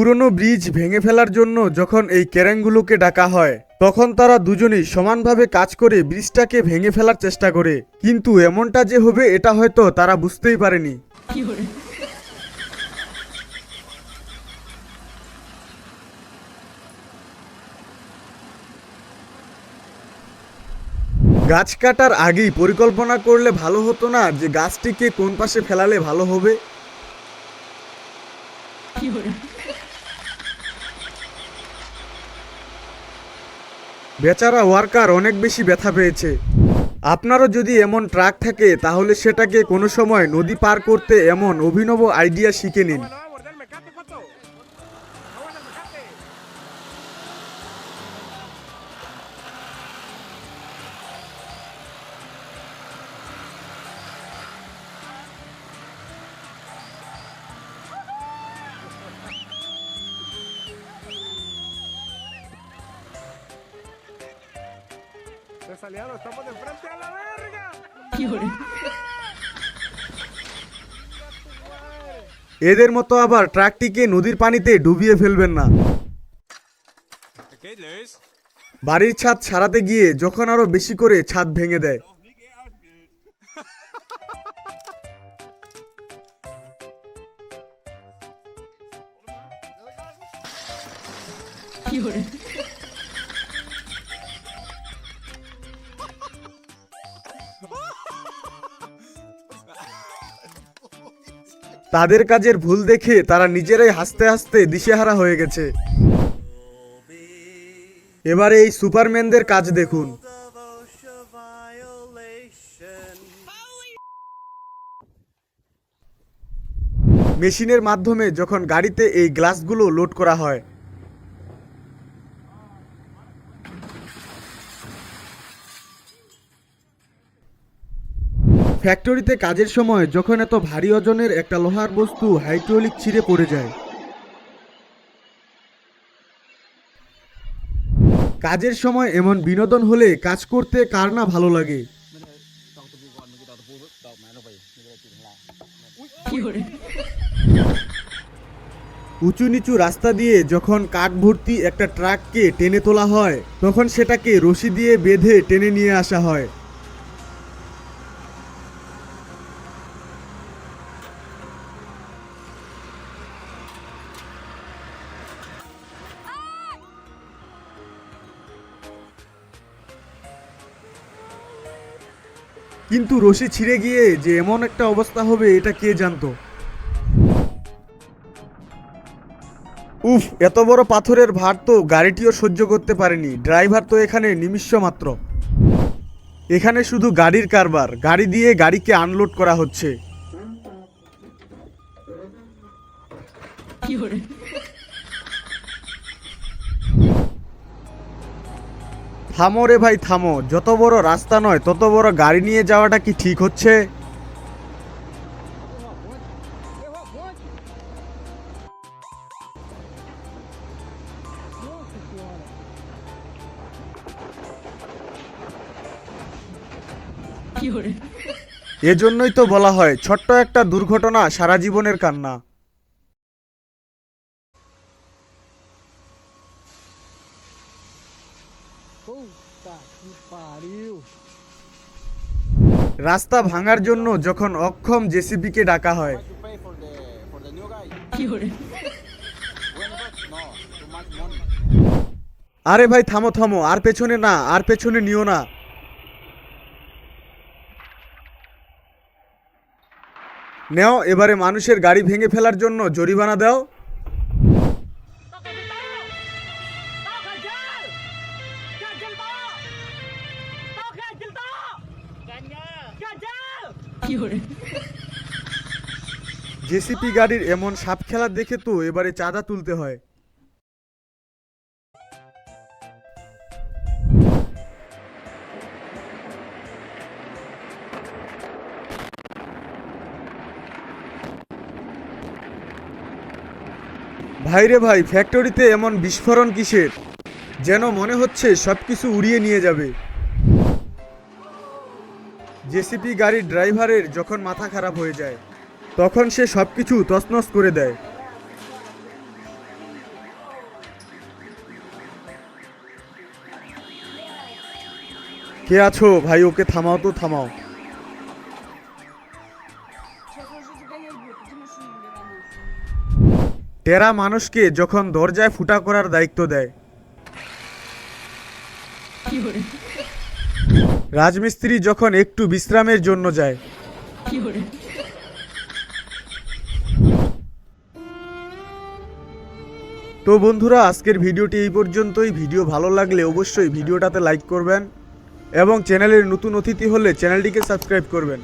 পুরনো ব্রিজ ভেঙে ফেলার জন্য যখন এই ক্রেনগুলোকে ডাকা হয় তখন তারা দুজনেই সমানভাবে কাজ করে ব্রিজটাকে ভেঙে ফেলার চেষ্টা করে, কিন্তু এমনটা যে হবে এটা হয়তো তারা বুঝতেই পারেনি। গাছ কাটার আগেই পরিকল্পনা করলে ভালো হতো না যে গাছটিকে কোন পাশে ফেলালে ভালো হবে? বেচারা ওয়ার্কার অনেক বেশি ব্যথা পেয়েছে। আপনারও যদি এমন ট্রাক থাকে তাহলে সেটাকে কোনো সময় নদী পার করতে এমন অভিনব আইডিয়া শিখে নিন। এদের মতো আবার ট্রাকটিকে নদীর পানিতে ডুবিয়ে ফেলবেন না। বাড়ির ছাদ সারাতে গিয়ে যখন আরো বেশি করে ছাদ ভেঙে দেয়। তাদের কাজের ভুল দেখে তারা নিজেরাই হাসতে হাসতে দিশেহারা হয়ে গেছে। এবারে এই সুপারম্যানদের কাজ দেখুন। মেশিনের মাধ্যমে যখন গাড়িতে এই গ্লাসগুলো লোড করা হয়, ফ্যাক্টরিতে কাজের সময় যখন এত ভারী ওজনের একটা লোহার বস্তু হাইড্রোলিক ছিঁড়ে পড়ে যায়, কাজের সময় এমন বিনোদন হলে কাজ করতে কার না ভালো লাগে। উঁচু নিচু রাস্তা দিয়ে যখন কাঠ ভর্তি একটা ট্রাককে টেনে তোলা হয় তখন সেটাকে রশি দিয়ে বেঁধে টেনে নিয়ে আসা হয়। কিন্তু রশি ছিঁড়ে গিয়ে যে এমন একটা অবস্থা হবে এটা কে জানতো। উফ, এত বড় পাথরের ভার তো গাড়িটিও সহ্য করতে পারেনি। ড্রাইভার তো এখানে নিমিষ্য মাত্র। এখানে শুধু গাড়ির কারবার, গাড়ি দিয়ে গাড়িকে আনলোড করা হচ্ছে। থামো রে ভাই থামো, যত বড় রাস্তা নয় তত বড় গাড়ি নিয়ে যাওয়াটা কি ঠিক হচ্ছে? এজন্যই তো বলা হয় ছোট্ট একটা দুর্ঘটনা সারা জীবনের কান্না। রাস্তা ভাঙার জন্য যখন অক্ষম জেসিবিকে ডাকা হয়, আরে ভাই থামো থামো, আর পেছনে না, আর পেছনে নিও না। নেও, এবারে মানুষের গাড়ি ভেঙে ফেলার জন্য জরিমানা দাও। জেসিপি গাড়ির এমন সাপ খেলা দেখে তো এবারে চাঁদা তুলতে হয়। ভাইরে ভাই, ফ্যাক্টরিতে এমন বিস্ফোরণ কিসের? যেন মনে হচ্ছে সবকিছু উড়িয়ে নিয়ে যাবে। জেসিপি গাড়ির ড্রাইভারের যখন মাথা খারাপ হয়ে যায় তখন সে সবকিছু তছনছ করে দেয়। কে আছো ভাই? ওকে থামাও তো, থামাও। টেরা মানুষকে যখন দরজায় ফুটা করার দায়িত্ব দেয়, রাজমিস্ত্রি যখন একটু বিশ্রামের জন্য যায়, তো বন্ধুরা, আজকের ভিডিওটি এই পর্যন্তই। ভিডিও ভালো লাগলে অবশ্যই ভিডিওটাতে লাইক করবেন এবং চ্যানেলের নতুন অতিথি হলে চ্যানেলটিকে সাবস্ক্রাইব করবেন।